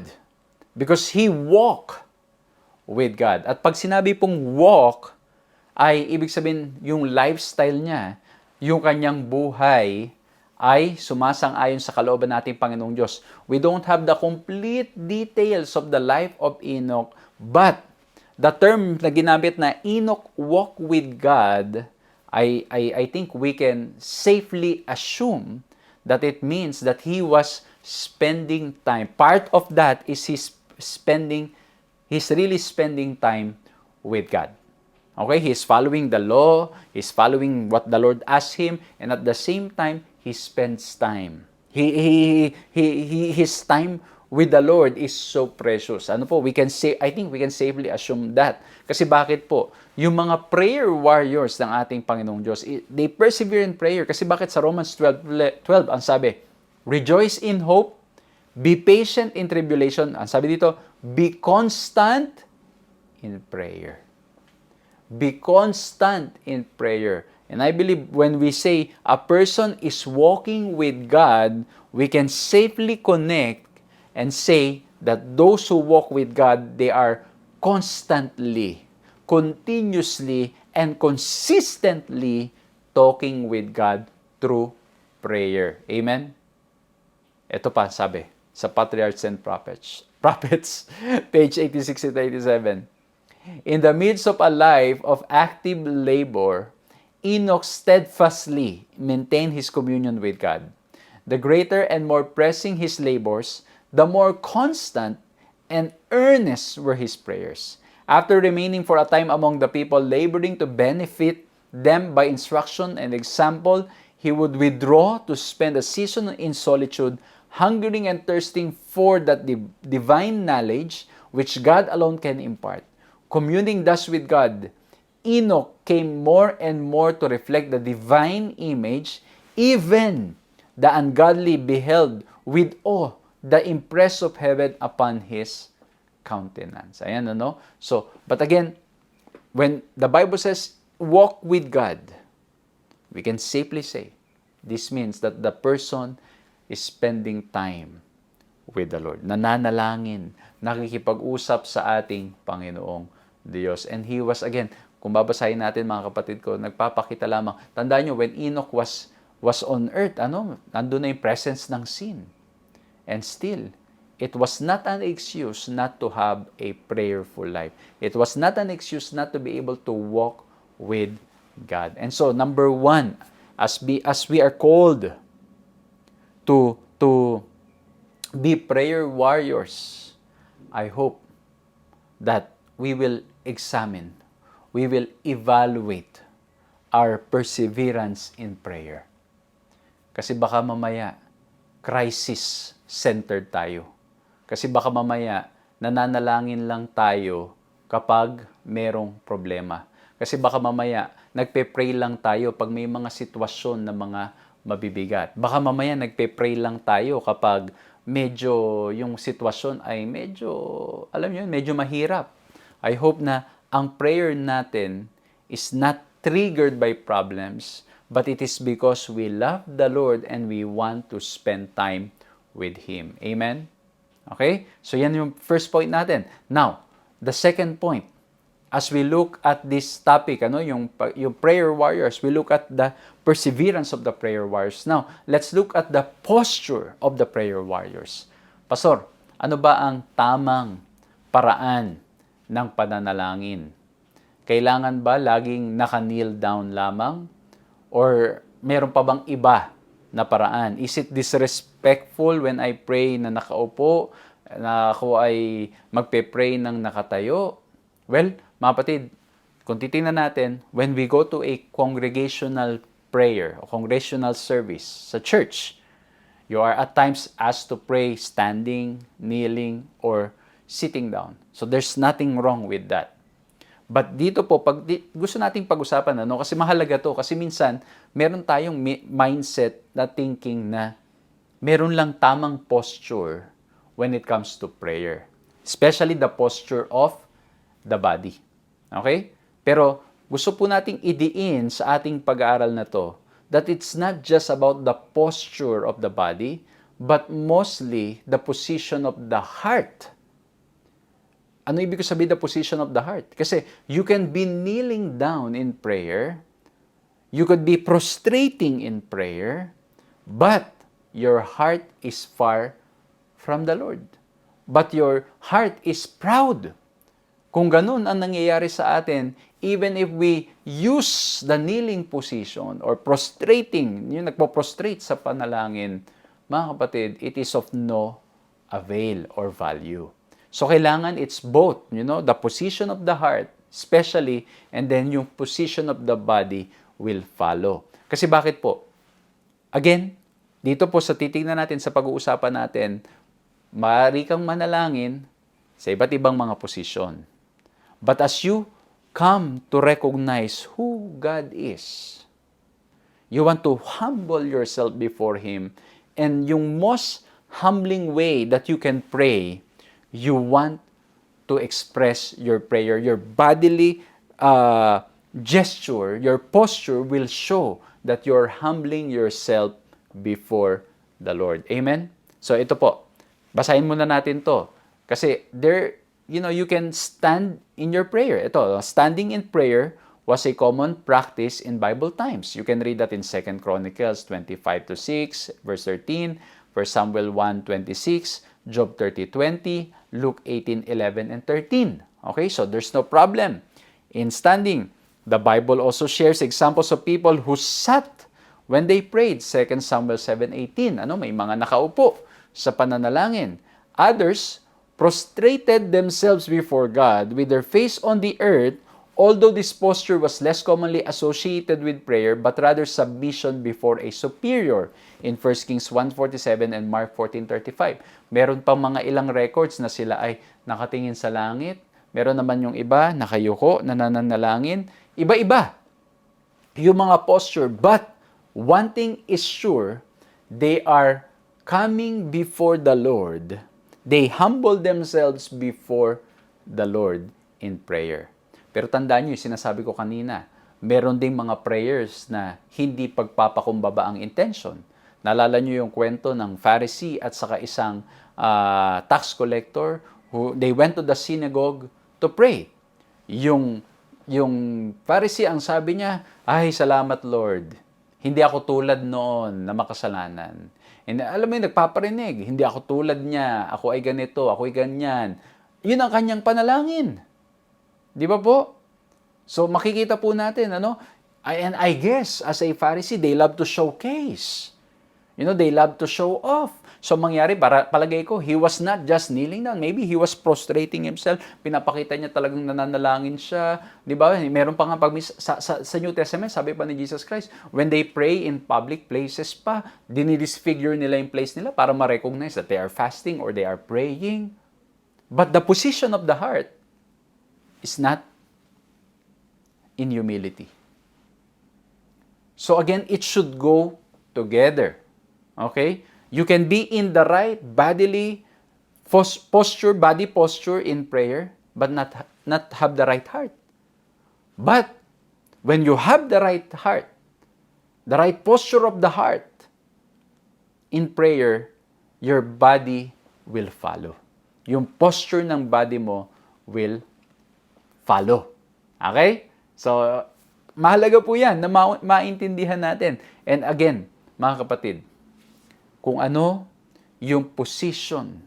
S1: because he walked with God. At pag sinabi pong walk, ay ibig sabihin yung lifestyle niya, yung kanyang buhay ay sumasang-ayon sa kalooban nating Panginoong Diyos. We don't have the complete details of the life of Enoch, but the term na ginamit na Enoch walk with God, I think we can safely assume that it means that he was spending time. Part of that is he's really spending time with God. Okay, he's following the law, he's following what the Lord asked him, and at the same time, he spends time. His time with the Lord is so precious. Ano po, I think we can safely assume that. Kasi bakit po? Yung mga prayer warriors ng ating Panginoong Diyos, they persevere in prayer. Kasi bakit sa Romans 12 ang sabi, rejoice in hope, be patient in tribulation. Ang sabi dito, be constant in prayer. Be constant in prayer. And I believe when we say a person is walking with God, we can safely connect and say that those who walk with God, they are constantly, continuously, and consistently talking with God through prayer. Amen? Ito pa sabi sa Patriarchs and Prophets, page 86 to 87. In the midst of a life of active labor, Enoch steadfastly maintained his communion with God. The greater and more pressing his labors, the more constant and earnest were his prayers. After remaining for a time among the people, laboring to benefit them by instruction and example, he would withdraw to spend a season in solitude, hungering and thirsting for that divine knowledge which God alone can impart. Communing thus with God, Enoch came more and more to reflect the divine image. Even the ungodly beheld with awe the impress of heaven upon his countenance. Ayan, ano? So, but again, when the Bible says, walk with God, we can safely say, this means that the person is spending time with the Lord. Nananalangin, nakikipag-usap sa ating Panginoong Diyos. And he was, again, kung babasahin natin mga kapatid ko, nagpapakita lamang. Tandaan nyo, when Enoch was on earth, nandun na yung presence ng sin. And still, it was not an excuse not to have a prayerful life. It was not an excuse not to be able to walk with God. And so, number one, as we are called to be prayer warriors, I hope that we will examine, we will evaluate our perseverance in prayer. Kasi baka mamaya, crisis-centered tayo. Kasi baka mamaya, nananalangin lang tayo kapag merong problema. Kasi baka mamaya, nagpe-pray lang tayo pag may mga sitwasyon na mga mabibigat. Baka mamaya, nagpe-pray lang tayo kapag medyo yung sitwasyon ay medyo, alam niyo, medyo mahirap. I hope na ang prayer natin is not triggered by problems, but it is because we love the Lord and we want to spend time with Him. Amen? Okay? So yan yung first point natin. Now, the second point, as we look at this topic, yung prayer warriors, we look at the perseverance of the prayer warriors. Now, let's look at the posture of the prayer warriors. Pastor, ano ba ang tamang paraan ng pananalangin Kailangan ba laging naka-kneel down lamang? Or meron pa bang iba na paraan? Is it disrespectful when I pray na nakaupo, na ako ay magpe-pray ng nakatayo? Well, mga kapatid, kung titingnan natin, when we go to a congregational prayer o congregational service sa church, you are at times asked to pray standing, kneeling, or sitting down. So there's nothing wrong with that. But dito po, gusto nating pag-usapan, kasi mahalaga to. Kasi minsan, meron tayong mindset na thinking na meron lang tamang posture when it comes to prayer. Especially the posture of the body. Okay? Pero gusto po nating idiin sa ating pag-aaral na to that it's not just about the posture of the body, but mostly the position of the heart. Ano ibig sabihin the position of the heart? Kasi you can be kneeling down in prayer, you could be prostrating in prayer, but your heart is far from the Lord. But your heart is proud. Kung ganun ang nangyayari sa atin, even if we use the kneeling position or prostrating, yung nagpo-prostrate sa panalangin, mga kapatid, it is of no avail or value. So, kailangan it's both, the position of the heart, especially, and then yung position of the body will follow. Kasi bakit po? Again, dito po sa titingnan natin, sa pag-uusapan natin, maaari kang manalangin sa iba't ibang mga posisyon. But as you come to recognize who God is, you want to humble yourself before Him, and yung most humbling way that you can pray, you want to express your prayer. Your bodily gesture, your posture will show that you're humbling yourself before the Lord. Amen? So ito po, basahin muna natin to. Kasi you can stand in your prayer. Ito, standing in prayer was a common practice in Bible times. You can read that in 2 Chronicles 25:6, verse 13, 1 Samuel 1:26, Job 30:20, Luke 18:11 and 13. Okay, so there's no problem in standing. The Bible also shares examples of people who sat when they prayed. 2 Samuel 7:18. May mga nakaupo sa pananalangin. Others prostrated themselves before God with their face on the earth, although this posture was less commonly associated with prayer, but rather submission before a superior in 1 Kings 1:47 and Mark 14:35. Meron pang mga ilang records na sila ay nakatingin sa langit. Meron naman yung iba, nakayuko, nananalangin. Iba-iba yung mga posture. But one thing is sure, they are coming before the Lord. They humble themselves before the Lord in prayer. Pero tandaan nyo, yung sinasabi ko kanina, meron ding mga prayers na hindi pagpapakumbaba ang intention. Naalala nyo yung kwento ng Pharisee at saka isang tax collector who they went to the synagogue to pray. Yung Pharisee, ang sabi niya, ay, salamat Lord. Hindi ako tulad noon na makasalanan. And alam mo yung nagpaparinig, hindi ako tulad niya, ako ay ganito, ako ay ganyan. Yun ang kanyang panalangin. Di ba po? So makikita po natin, and I guess, as a Pharisee, they love to showcase. They love to show off. So mangyari, palagay ko, he was not just kneeling down. Maybe he was prostrating himself. Pinapakita niya talagang nananalangin siya. Di ba? Meron pa nga sa New Testament, sabi pa ni Jesus Christ, when they pray in public places pa, dinidisfigure nila yung place nila para ma-recognize that they are fasting or they are praying. But the position of the heart is not in humility. So again, it should go together. Okay? You can be in the right bodily posture, body posture in prayer, but not have the right heart. But when you have the right heart, the right posture of the heart in prayer, your body will follow. Yung posture ng body mo will follow. Okay? So, mahalaga po yan na maintindihan natin. And again, mga kapatid, kung ano yung position.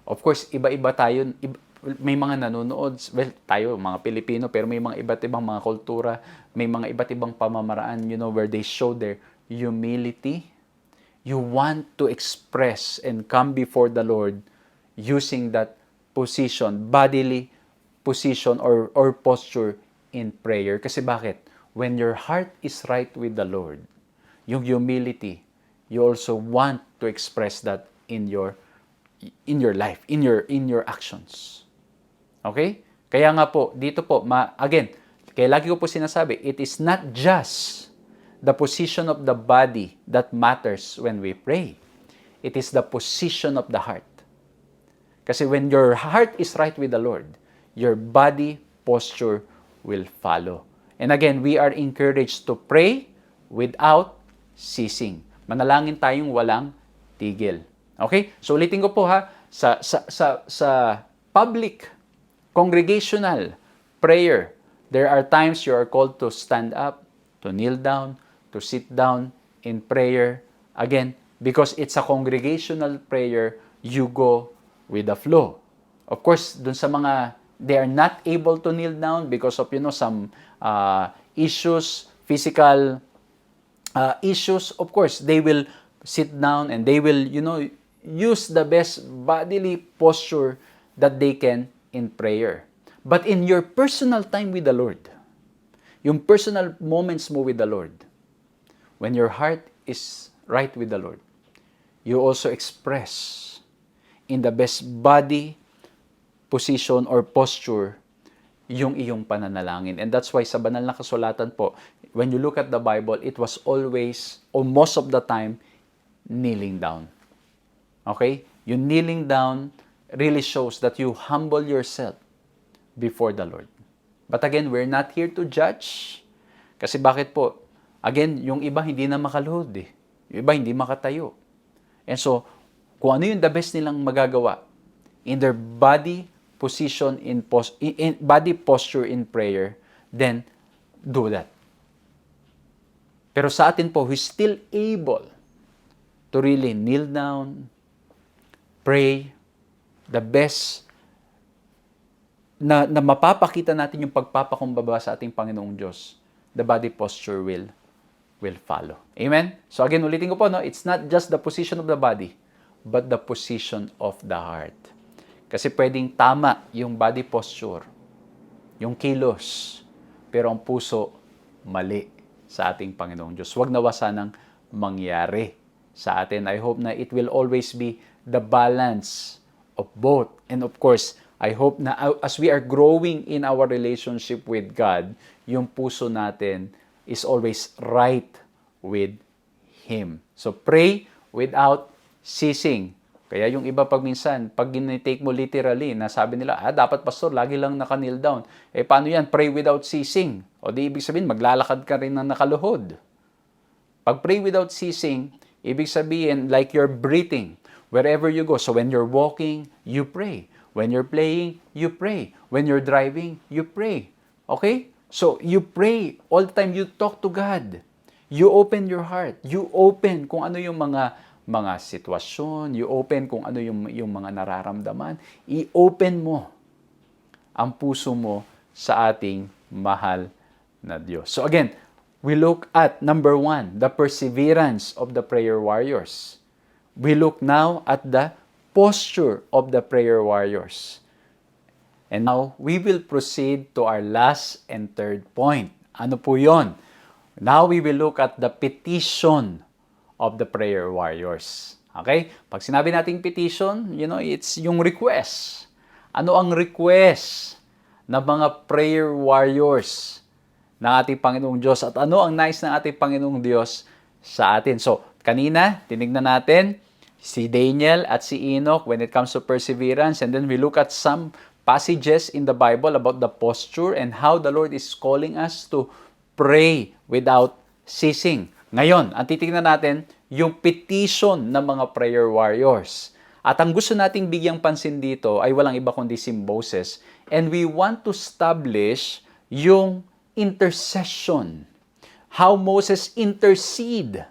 S1: Of course, iba-iba tayo. may mga nanonood, well, tayo, mga Pilipino, pero may mga iba't ibang mga kultura, may mga iba't ibang pamamaraan, where they show their humility. You want to express and come before the Lord using that position, bodily position or posture in prayer. Kasi bakit? When your heart is right with the Lord, yung humility, you also want to express that in your life, in your actions. Okay? Kaya nga po, dito po, again, kaya lagi ko po sinasabi, it is not just the position of the body that matters when we pray. It is the position of the heart. Kasi when your heart is right with the Lord, your body posture will follow. And again, we are encouraged to pray without ceasing. Manalangin tayong walang tigil. Okay? So ulitin ko po sa public congregational prayer, there are times you are called to stand up, to kneel down, to sit down in prayer. Again, because it's a congregational prayer, you go with the flow. Of course, dun sa mga they are not able to kneel down because of some issues, physical issues, of course, they will sit down and they will use the best bodily posture that they can in prayer. But in your personal time with the Lord, yung personal moments mo with the Lord, when your heart is right with the Lord, you also express in the best body position or posture yung iyong pananalangin. And that's why sa banal na kasulatan po, when you look at the Bible, it was always, or most of the time, kneeling down. Okay? Yung kneeling down really shows that you humble yourself before the Lord. But again, we're not here to judge. Kasi bakit po? Again, yung iba hindi na makaluhod eh. Yung iba hindi makatayo. And so, kung ano yung the best nilang magagawa in their body position in body posture in prayer, then do that. Pero sa atin po, who's still able to really kneel down, pray, the best na mapapakita natin yung pagpapakumbaba sa ating Panginoong Diyos, the body posture will follow. Amen? So again, ulitin ko po, it's not just the position of the body, but the position of the heart. Kasi pwedeng tama yung body posture, yung kilos, pero ang puso, mali sa ating Panginoong Diyos. Huwag nawa sanang mangyari sa atin. I hope na it will always be the balance of both. And of course, I hope na as we are growing in our relationship with God, yung puso natin is always right with Him. So pray without ceasing. Kaya yung iba pag minsan, pag take mo literally, na sabi nila, dapat pastor, lagi lang naka-kneel down. Paano yan? Pray without ceasing. O di ibig sabihin, maglalakad ka rin na nakaluhod. Pag pray without ceasing, ibig sabihin, like you're breathing wherever you go. So when you're walking, you pray. When you're playing, you pray. When you're driving, you pray. Okay? So you pray all the time. You talk to God. You open your heart. You open kung ano yung mga sitwasyon, you open kung ano yung mga nararamdaman, i-open mo ang puso mo sa ating mahal na Diyos. So again, we look at number 1, the perseverance of the prayer warriors. We look now at the posture of the prayer warriors. And now, we will proceed to our last and third point. Ano po yon? Now, we will look at the petition of the prayer warriors. Okay? Pag sinabi nating petition, it's yung request. Ano ang request ng mga prayer warriors ng ating Panginoong Diyos at ano ang nais ng ating Panginoong Diyos sa atin? So, kanina, tinignan natin si Daniel at si Enoch when it comes to perseverance, and then we look at some passages in the Bible about the posture and how the Lord is calling us to pray without ceasing. Ngayon, ang titignan natin, yung petition ng mga prayer warriors. At ang gusto nating bigyang pansin dito ay walang iba kundi si Moses. And we want to establish yung intercession. How Moses intercede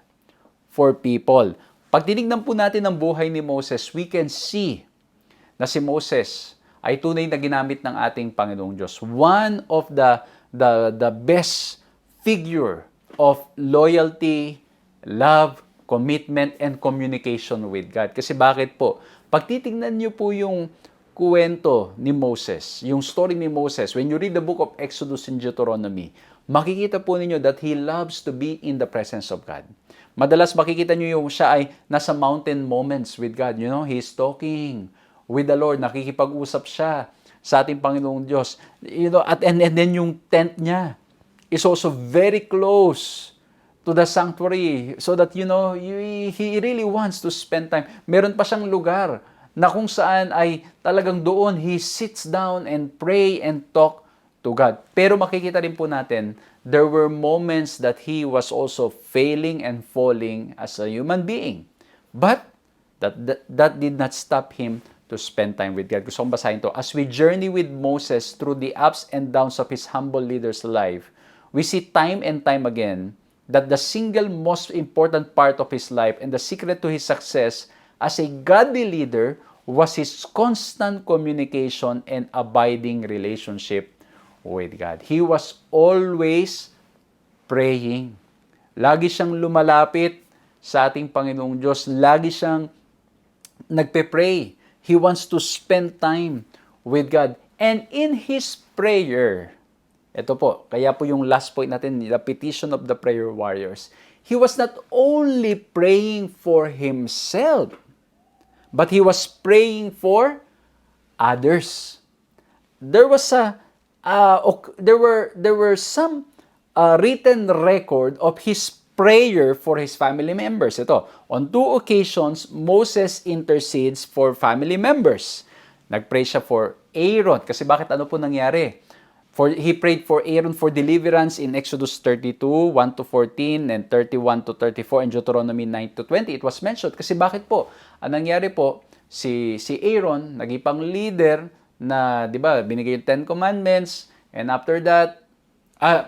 S1: for people. Pag tinignan po natin ang buhay ni Moses, we can see na si Moses ay tunay na ginamit ng ating Panginoong Diyos. One of the best figure of loyalty, love, commitment, and communication with God. Kasi bakit po? Pag titignan niyo po yung kuwento ni Moses, yung story ni Moses, when you read the book of Exodus and Deuteronomy, makikita po ninyo that he loves to be in the presence of God. Madalas makikita niyo yung siya ay nasa mountain moments with God. You know, he's talking with the Lord, nakikipag-usap siya sa ating Panginoong Diyos. You know, and then yung tent niya is also very close to the sanctuary so that, you know, he really wants to spend time. Meron pa siyang lugar na kung saan ay talagang doon he sits down and pray and talk to God. Pero makikita rin po natin, there were moments that he was also failing and falling as a human being. But that did not stop him to spend time with God. Gusto kong basahin to. As we journey with Moses through the ups and downs of his humble leader's life, we see time and time again that the single most important part of his life and the secret to his success as a godly leader was his constant communication and abiding relationship with God. He was always praying. Lagi siyang lumalapit sa ating Panginoong Diyos. Lagi siyang nagpe-pray. He wants to spend time with God. And in his prayer, ito po, kaya po yung last point natin, the petition of the prayer warriors, he was not only praying for himself, but he was praying for others. There was there were some written record of his prayer for his family members. Ito, on 2 occasions, Moses intercedes for family members. Nagpray siya for Aaron. Kasi bakit ano po nangyari? He prayed for Aaron for deliverance in Exodus 32, 1-14, and 31-34, and Deuteronomy 9-20. It was mentioned. Kasi bakit po? Ang nangyari po, si Aaron, nagipang leader na, di ba, binigay yung 10 Commandments, and after that,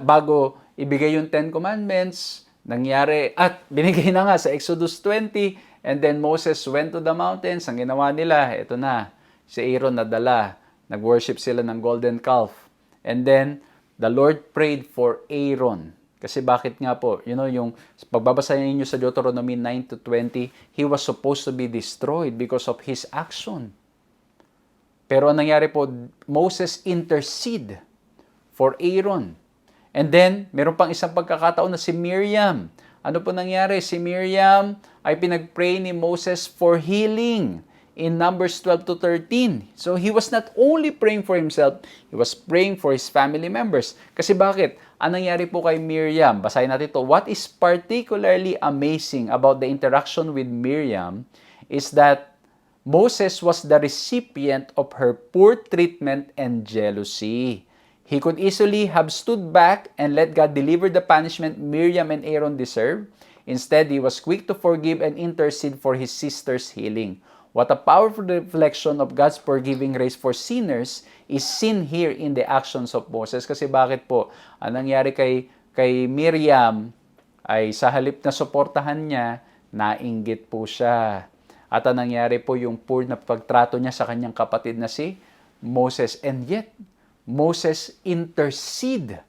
S1: bago ibigay yung 10 Commandments, nangyari, at binigay na nga sa Exodus 20, and then Moses went to the mountains. Ang ginawa nila, ito na, si Aaron nadala, nag-worship sila ng golden calf. And then, the Lord prayed for Aaron. Kasi bakit nga po, you know, yung pagbabasa niyo sa Deuteronomy 9-20, he was supposed to be destroyed because of his action. Pero ang nangyari po, Moses intercede for Aaron. And then, meron pang isang pagkakataon na si Miriam. Ano po nangyari? Si Miriam ay pinag-pray ni Moses for healing in Numbers 12-13. So, he was not only praying for himself, he was praying for his family members. Kasi bakit? Ang nangyari po kay Miriam, basahin natin ito, what is particularly amazing about the interaction with Miriam is that Moses was the recipient of her poor treatment and jealousy. He could easily have stood back and let God deliver the punishment Miriam and Aaron deserved. Instead, he was quick to forgive and intercede for his sister's healing. What a powerful reflection of God's forgiving grace for sinners is seen here in the actions of Moses. Kasi bakit po? Ang nangyari kay Miriam ay sa halip na suportahan niya, nainggit po siya. At ang nangyari po yung poor na pagtrato niya sa kanyang kapatid na si Moses. And yet, Moses intercede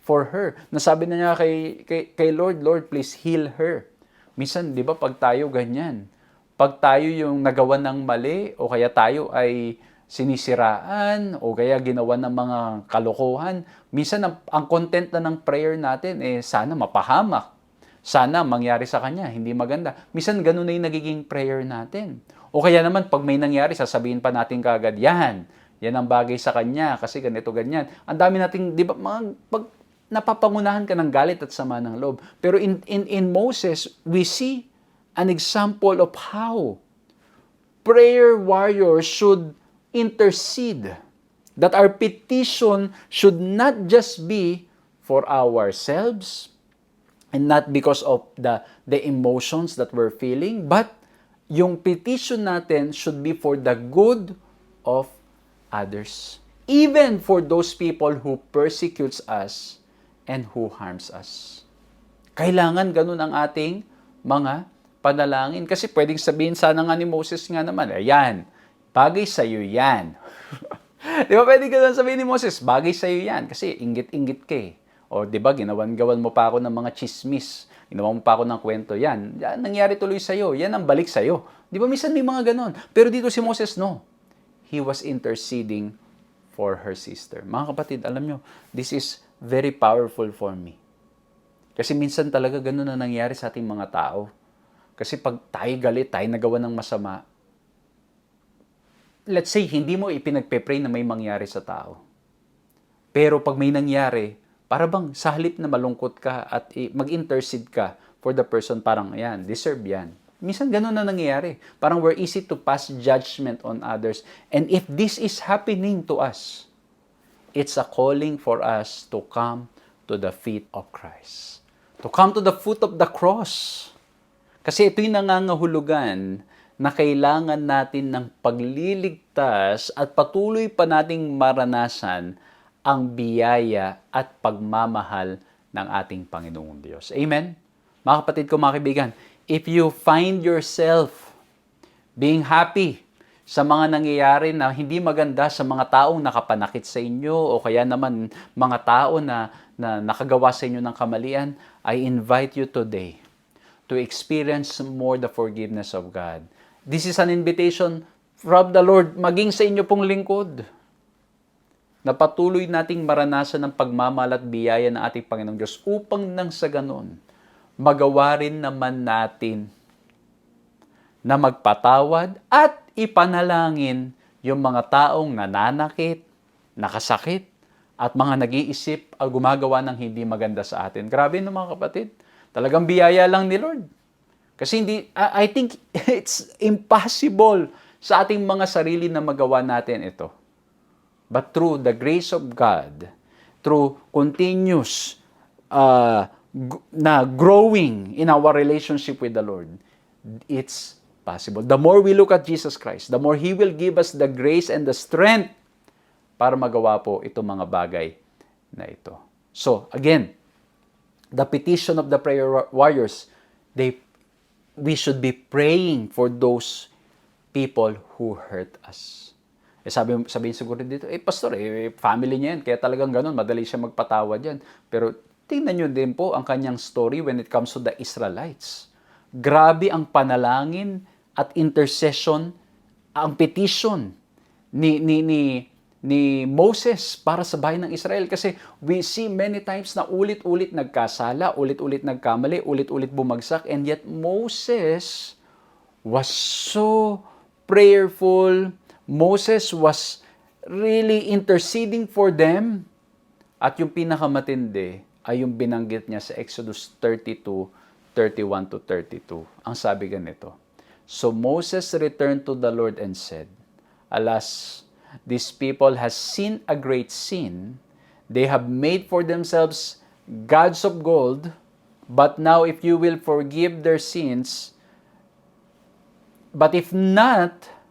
S1: for her. Nasabi na niya kay Lord, Lord, please heal her. Minsan, di ba, pag tayo ganyan, pag tayo yung nagawa ng mali o kaya tayo ay sinisiraan o kaya ginawa ng mga kalokohan, minsan ang content na ng prayer natin sana mapahamak. Sana mangyari sa kanya, hindi maganda. Minsan ganun na yung nagiging prayer natin. O kaya naman pag may nangyari, sasabihin pa natin kaagad, yan ang bagay sa kanya kasi ganito, ganyan. Ang dami nating, di ba, pag napapangunahan ka ng galit at sama ng loob. Pero in Moses, we see an example of how prayer warriors should intercede. That our petition should not just be for ourselves and not because of the emotions that we're feeling, but yung petition natin should be for the good of others. Even for those people who persecutes us and who harms us. Kailangan ganun ang ating mga panalangin. Kasi pwedeng sabihin sana nga ni Moses nga naman, ayan, bagay sa'yo yan. Di ba pwede ka lang sabihin ni Moses, bagay sa'yo yan kasi inggit-inggit ka eh. O di ba, ginawan-gawan mo pa ako ng mga chismis. Ginawa mo pa ako ng kwento. Yan nangyari tuloy sa'yo. Yan ang balik sa'yo. Di ba, minsan may mga ganon. Pero dito si Moses, no. He was interceding for her sister. Mga kapatid, alam nyo, this is very powerful for me. Kasi minsan talaga ganon na nangyari sa ating mga tao. Kasi pag tayo galit, tayo nagawa ng masama, let's say, hindi mo ipinagpe-pray na may mangyari sa tao. Pero pag may nangyari, para bang sa halip na malungkot ka at mag-intercede ka for the person, parang yan, deserve yan. Minsan ganun na nangyayari. Parang we're easy to pass judgment on others. And if this is happening to us, it's a calling for us to come to the feet of Christ. To come to the foot of the cross. Kasi ito'y nangangahulugan na kailangan natin ng pagliligtas at patuloy pa nating maranasan ang biyaya at pagmamahal ng ating Panginoong Diyos. Amen? Mga kapatid ko, mga kaibigan, if you find yourself being happy sa mga nangyayari na hindi maganda sa mga taong nakapanakit sa inyo o kaya naman mga tao na nakagawa sa inyo ng kamalian, I invite you today to experience more the forgiveness of God. This is an invitation from the Lord maging sa inyo pong lingkod, na patuloy nating maranasan ng pagmamahal at biyaya ng ating Panginoong Diyos upang nang sa ganon, magawa rin naman natin na magpatawad at ipanalangin yung mga taong nananakit, nakasakit, at mga nag-iisip o gumagawa ng hindi maganda sa atin. Grabe no mga kapatid. Talagang biyaya lang ni Lord. Kasi I think it's impossible sa ating mga sarili na magawa natin ito. But through the grace of God, through continuous na growing in our relationship with the Lord, it's possible. The more we look at Jesus Christ, the more He will give us the grace and the strength para magawa po itong mga bagay na ito. So, again, the petition of the prayer warriors, we should be praying for those people who hurt us. Sabihin siguro dito, pastor, family niya yan, kaya talagang ganun, madali siya magpatawad yan. Pero tingnan nyo din po ang kanyang story when it comes to the Israelites. Grabe ang panalangin at intercession, ang petition ni Moses para sa bayan ng Israel. Kasi we see many times na ulit-ulit nagkasala, ulit-ulit nagkamali, ulit-ulit bumagsak, and yet Moses was so prayerful. Moses was really interceding for them. At yung pinakamatindi ay yung binanggit niya sa Exodus 32:31-32. Ang sabi ganito, "So Moses returned to the Lord and said, Alas, this people has sinned a great sin. They have made for themselves gods of gold. But now if you will forgive their sins, but if not,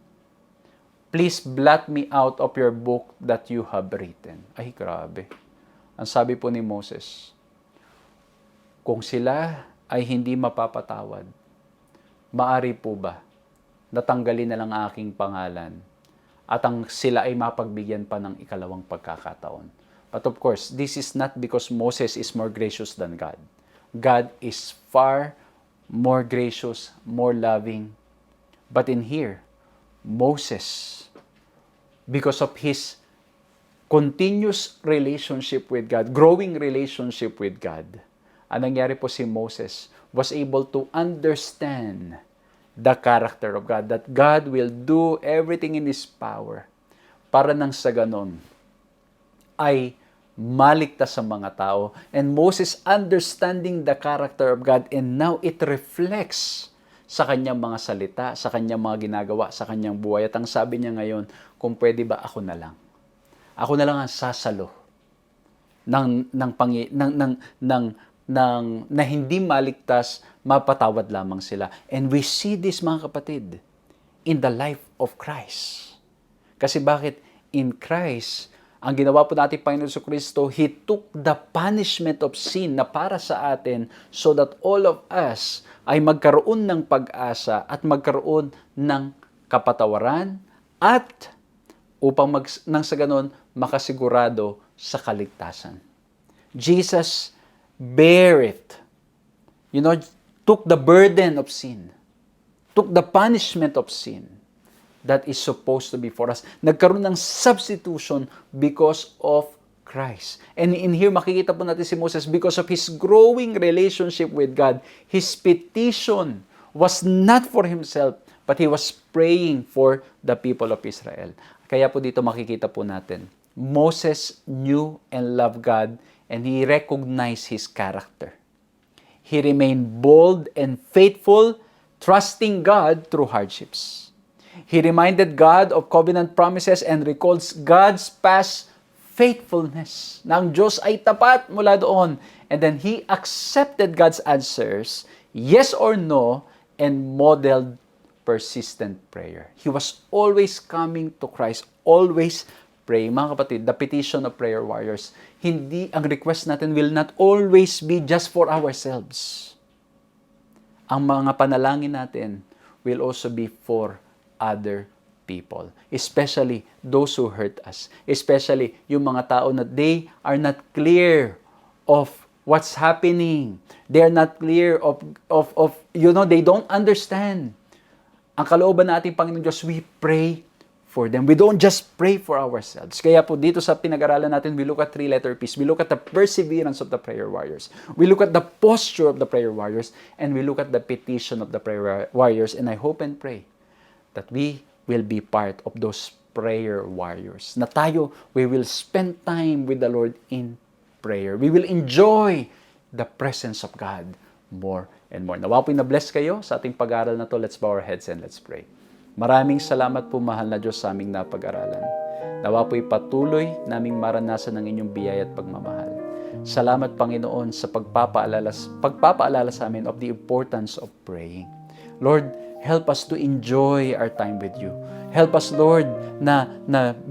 S1: please blot me out of your book that you have written." Ay, grabe. Ang sabi po ni Moses, kung sila ay hindi mapapatawad, maari po ba natanggalin na lang aking pangalan at sila ay mapagbigyan pa ng ikalawang pagkakataon? But of course, this is not because Moses is more gracious than God. God is far more gracious, more loving. But in here, Moses, because of his continuous relationship with God, growing relationship with God, ang nangyari po si Moses was able to understand the character of God, that God will do everything in His power para nang sa ganon ay maligtas sa mga tao. And Moses understanding the character of God, and now it reflects sa kanyang mga salita, sa kanyang mga ginagawa, sa kanyang buhay. At ang sabi niya ngayon, kung pwede ba ako na lang. Ako na lang ang sasalo na hindi maligtas, mapatawad lamang sila. And we see this, mga kapatid, in the life of Christ. Kasi bakit? In Christ, ang ginawa po natin Panginoon Jesucristo, He took the punishment of sin na para sa atin so that all of us ay magkaroon ng pag-asa at magkaroon ng kapatawaran at upang nang sa ganon makasigurado sa kaligtasan. Jesus bear it. Took the burden of sin. Took the punishment of sin that is supposed to be for us. Nagkaroon ng substitution because of Christ. And in here, makikita po natin si Moses, because of his growing relationship with God, his petition was not for himself, but he was praying for the people of Israel. Kaya po dito makikita po natin, Moses knew and loved God, and he recognized his character. He remained bold and faithful, trusting God through hardships. He reminded God of covenant promises and recalls God's past faithfulness. Na ang Diyos ay tapat mula doon. And then he accepted God's answers, yes or no, and modeled persistent prayer. He was always coming to Christ, always praying. Mga kapatid, the petition of prayer warriors, ang request natin will not always be just for ourselves. Ang mga panalangin natin will also be for other people. Especially those who hurt us. Especially yung mga tao na they are not clear of what's happening. They are not clear of they don't understand. Ang kalooban natin, Panginoon Diyos, we pray for them. We don't just pray for ourselves. Kaya po dito sa pinag-aralan natin, we look at three-letter P's. We look at the perseverance of the prayer warriors. We look at the posture of the prayer warriors. And we look at the petition of the prayer warriors. And I hope and pray that we will be part of those prayer warriors. Na tayo, we will spend time with the Lord in prayer. We will enjoy the presence of God more and more. Nawa po'y na-bless kayo sa ating pag-aaral na to. Let's bow our heads and let's pray. Maraming salamat po, mahal na Diyos, sa aming napag-aralan. Nawa po'y patuloy naming maranasan ng inyong biyaya at pagmamahal. Salamat, Panginoon, sa pagpapaalala sa amin of the importance of praying. Lord, help us to enjoy our time with you. Help us, Lord, na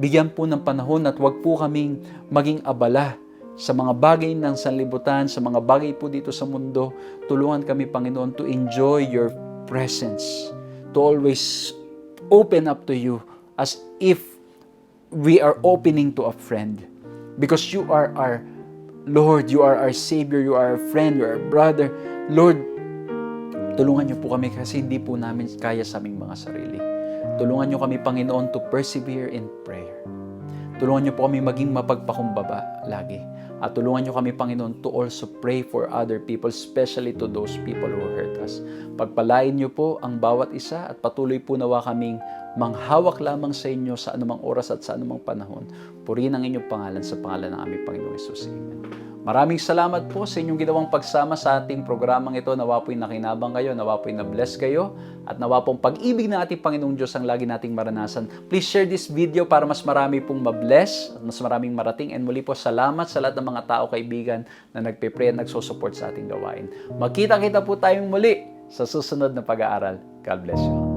S1: bigyan po ng panahon at wag po kaming maging abala sa mga bagay ng sanlibutan, sa mga bagay po dito sa mundo. Tulungan kami, Panginoon, to enjoy your presence, to always open up to you as if we are opening to a friend. Because you are our Lord, you are our Savior, you are our friend, you are our brother. Lord, tulungan niyo po kami kasi hindi po namin kaya sa aming mga sarili. Tulungan niyo kami, Panginoon, to persevere in prayer. Tulungan niyo po kami maging mapagpakumbaba lagi. At tulungan niyo kami, Panginoon, to also pray for other people, especially to those people who hurt us. Pagpalain niyo po ang bawat isa at patuloy po nawa kaming manghawak lamang sa inyo sa anumang oras at sa anumang panahon. Purihin ang inyong pangalan sa pangalan ng aming Panginoong Hesus. Amen. Maraming salamat po sa inyong ginawang pagsama sa ating programang ito. Nawa po'y nakinabang kayo, nawa po'y na-bless kayo, at nawa pong pag-ibig ng ating Panginoong Diyos ang lagi nating maranasan. Please share this video para mas marami pong ma-bless at mas maraming marating. And muli po, salamat sa lahat ng mga tao, kaibigan na nagpe-pray at nagsusupport sa ating gawain. Magkita-kita po tayong muli sa susunod na pag-aaral. God bless you.